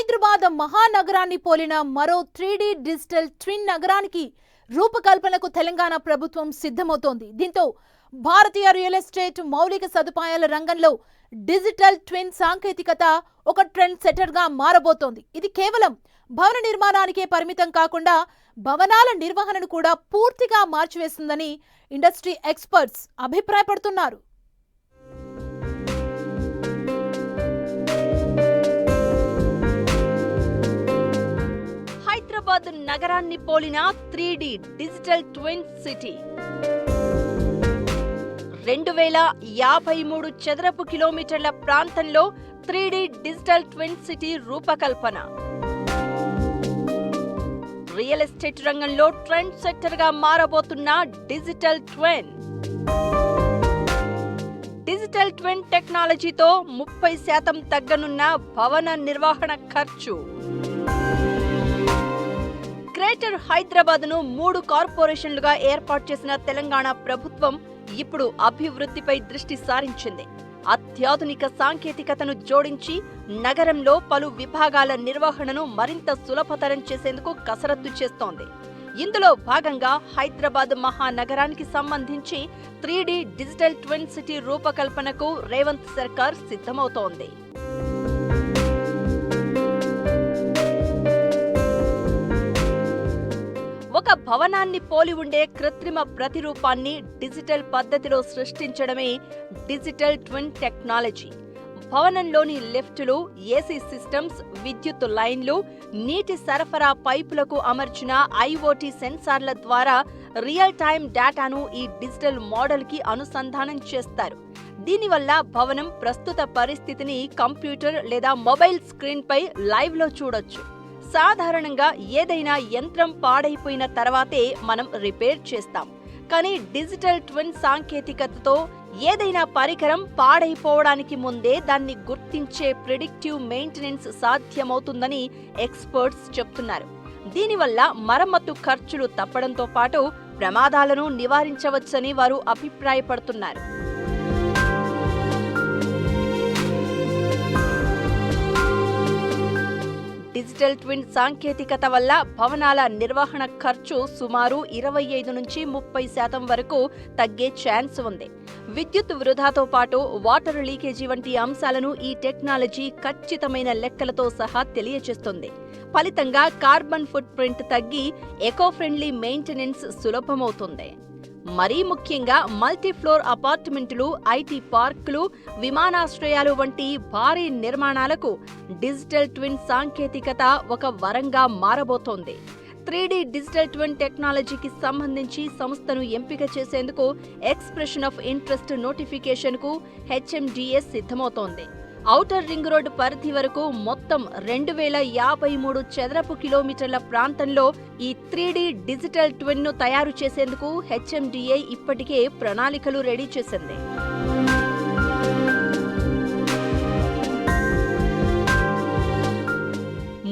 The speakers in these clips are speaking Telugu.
హైదరాబాద్ మహానగరాన్ని పోలిన మరో 3D డిజిటల్ ట్విన్ నగరానికి రూపకల్పనకు తెలంగాణ ప్రభుత్వం సిద్ధమవుతోంది. దీంతో భారతీయ రియల్ ఎస్టేట్ మౌలిక సదుపాయాల రంగంలో డిజిటల్ ట్విన్ సాంకేతికత ఒక ట్రెండ్ సెట్టర్గా మారబోతోంది. ఇది కేవలం భవన నిర్మాణానికే పరిమితం కాకుండా భవనాల నిర్వహణను కూడా పూర్తిగా మార్చివేస్తుందని ఇండస్ట్రీ ఎక్స్పర్ట్స్ అభిప్రాయపడుతున్నారు. హైదరాబాద్ నగరాన్ని పోలిన 3D డిజిటల్ ట్విన్ సిటీ 2053 చదరపు కిలోమీటర్ల ప్రాంతంలో 3D డిజిటల్ ట్విన్ సిటీ రూపకల్పన. రియల్ ఎస్టేట్ రంగంలో ట్రెండ్ సెట్టర్ గా మారబోతున్న డిజిటల్ ట్విన్. డిజిటల్ ట్విన్ టెక్నాలజీతో 30% తగ్గనున్న భవన నిర్వహణ ఖర్చు. గ్రేటర్ హైదరాబాద్ ను 3 కార్పొరేషన్లుగా ఏర్పాటు చేసిన తెలంగాణ ప్రభుత్వం ఇప్పుడు అభివృద్ధిపై దృష్టి సారించింది. అత్యాధునిక సాంకేతికతను జోడించి నగరంలో పలు విభాగాల నిర్వహణను మరింత సులభతరం చేసేందుకు కసరత్తు చేస్తోంది. ఇందులో భాగంగా హైదరాబాద్ మహానగరానికి సంబంధించి 3D డిజిటల్ ట్విన్ సిటీ రూపకల్పనకు రేవంత్ సర్కార్ సిద్ధమవుతోంది. ఒక భవనాన్ని పోలి ఉండే కృత్రిమ ప్రతిరూపాన్ని డిజిటల్ పద్ధతిలో సృష్టించడమే డిజిటల్ ట్విన్ టెక్నాలజీ. భవనంలోని లిఫ్టులు, ఏసీ సిస్టమ్స్, విద్యుత్ లైన్లు, నీటి సరఫరా పైపులకు అమర్చిన ఐఓటీ సెన్సార్ల ద్వారా రియల్ టైమ్ డేటాను ఈ డిజిటల్ మోడల్కి అనుసంధానం చేస్తారు. దీనివల్ల భవనం ప్రస్తుత పరిస్థితిని కంప్యూటర్ లేదా మొబైల్ స్క్రీన్పై లైవ్లో చూడొచ్చు. సాధారణంగా ఏదైనా యంత్రం పాడైపోయిన తర్వాతే మనం రిపేర్ చేస్తాం. కానీ డిజిటల్ ట్విన్ సాంకేతికతతో ఏదైనా పరికరం పాడైపోవడానికి ముందే దాన్ని గుర్తించే ప్రిడిక్టివ్ మెయింటెనెన్స్ సాధ్యమవుతుందని ఎక్స్పర్ట్స్ చెప్తున్నారు. దీనివల్ల మరమ్మతు ఖర్చులు తప్పడంతో పాటు ప్రమాదాలను నివారించవచ్చని వారు అభిప్రాయపడుతున్నారు. డిజిటల్ ట్విన్ సాంకేతికత వల్ల భవనాల నిర్వహణ ఖర్చు సుమారు 25 నుంచి 30% వరకు తగ్గే ఛాన్స్ ఉంది. విద్యుత్ వృధాతో పాటు వాటర్ లీకేజీ వంటి అంశాలను ఈ టెక్నాలజీ ఖచ్చితమైన లెక్కలతో సహా తెలియజేస్తుంది. ఫలితంగా కార్బన్ ఫుట్ ప్రింట్ తగ్గి ఎకో ఫ్రెండ్లీ మెయింటెనెన్స్ సులభమవుతుంది. మరీ ముఖ్యంగా మల్టీఫ్లోర్ అపార్ట్మెంట్లు, ఐటీ పార్కులు, విమానాశ్రయాలు వంటి భారీ నిర్మాణాలకు డిజిటల్ ట్విన్ సాంకేతికత ఒక వరంగా మారబోతోంది. 3D డిజిటల్ ట్విన్ టెక్నాలజీకి సంబంధించి సంస్థను ఎంపిక చేసేందుకు ఎక్స్ప్రెషన్ ఆఫ్ ఇంట్రెస్ట్ నోటిఫికేషన్కు HMDA సిద్ధమవుతోంది. ఔటర్ రింగ్ రోడ్డు పరిధి వరకు మొత్తం 2053 చదరపు కిలోమీటర్ల ప్రాంతంలో ఈ 3D డిజిటల్ ట్విన్ ను తయారు చేసేందుకు HMDA ఇప్పటికే ప్రణాళికలు రెడీ చేసింది.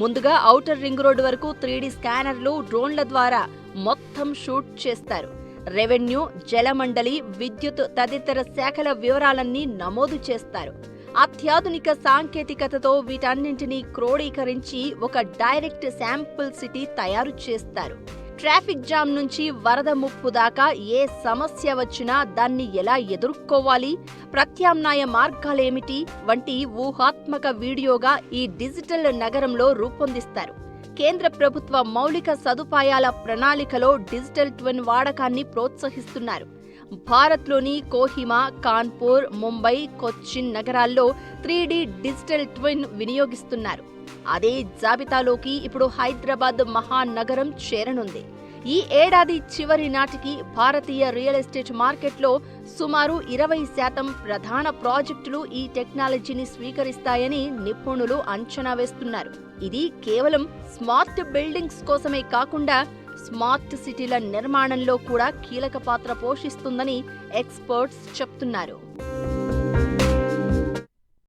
ముందుగా ఔటర్ రింగ్ రోడ్డు వరకు 3D స్కానర్లు, డ్రోన్ల ద్వారా మొత్తం షూట్ చేస్తారు. రెవెన్యూ, జలమండలి, విద్యుత్ తదితర శాఖల వివరాలన్నీ నమోదు చేస్తారు. అత్యాధునిక సాంకేతికతతో వీటన్నింటినీ క్రోడీకరించి ఒక డైరెక్ట్ శాంపుల్ సిటీ తయారు చేస్తారు. ట్రాఫిక్ జామ్ నుంచి వరద ముప్పు దాకా ఏ సమస్య వచ్చినా దాన్ని ఎలా ఎదుర్కోవాలి, ప్రత్యామ్నాయ మార్గాలేమిటి వంటి ఊహాత్మక వీడియోగా ఈ డిజిటల్ నగరంలో రూపొందిస్తారు. కేంద్ర ప్రభుత్వ మౌలిక సదుపాయాల ప్రణాళికలో డిజిటల్ ట్విన్ వాడకాన్ని ప్రోత్సహిస్తున్నారు. భారత్లోని కోహిమా, కాన్పూర్, ముంబై, కొచ్చిన్ నగరాల్లో 3D డిజిటల్ ట్విన్ వినియోగిస్తున్నారు. అదే జాబితాలోకి ఇప్పుడు హైదరాబాద్ మహానగరం చేరనుంది. ఈ ఏడాది చివరి నాటికి భారతీయ రియల్ ఎస్టేట్ మార్కెట్లో సుమారు 20% ప్రధాన ప్రాజెక్టులు ఈ టెక్నాలజీని స్వీకరిస్తాయని నిపుణులు అంచనా వేస్తున్నారు. ఇది కేవలం స్మార్ట్ బిల్డింగ్స్ కోసమే కాకుండా స్మార్ట్ సిటీల నిర్మాణంలో కూడా కీలక పాత్ర పోషిస్తుందని ఎక్స్పర్ట్స్ చెప్తున్నారు.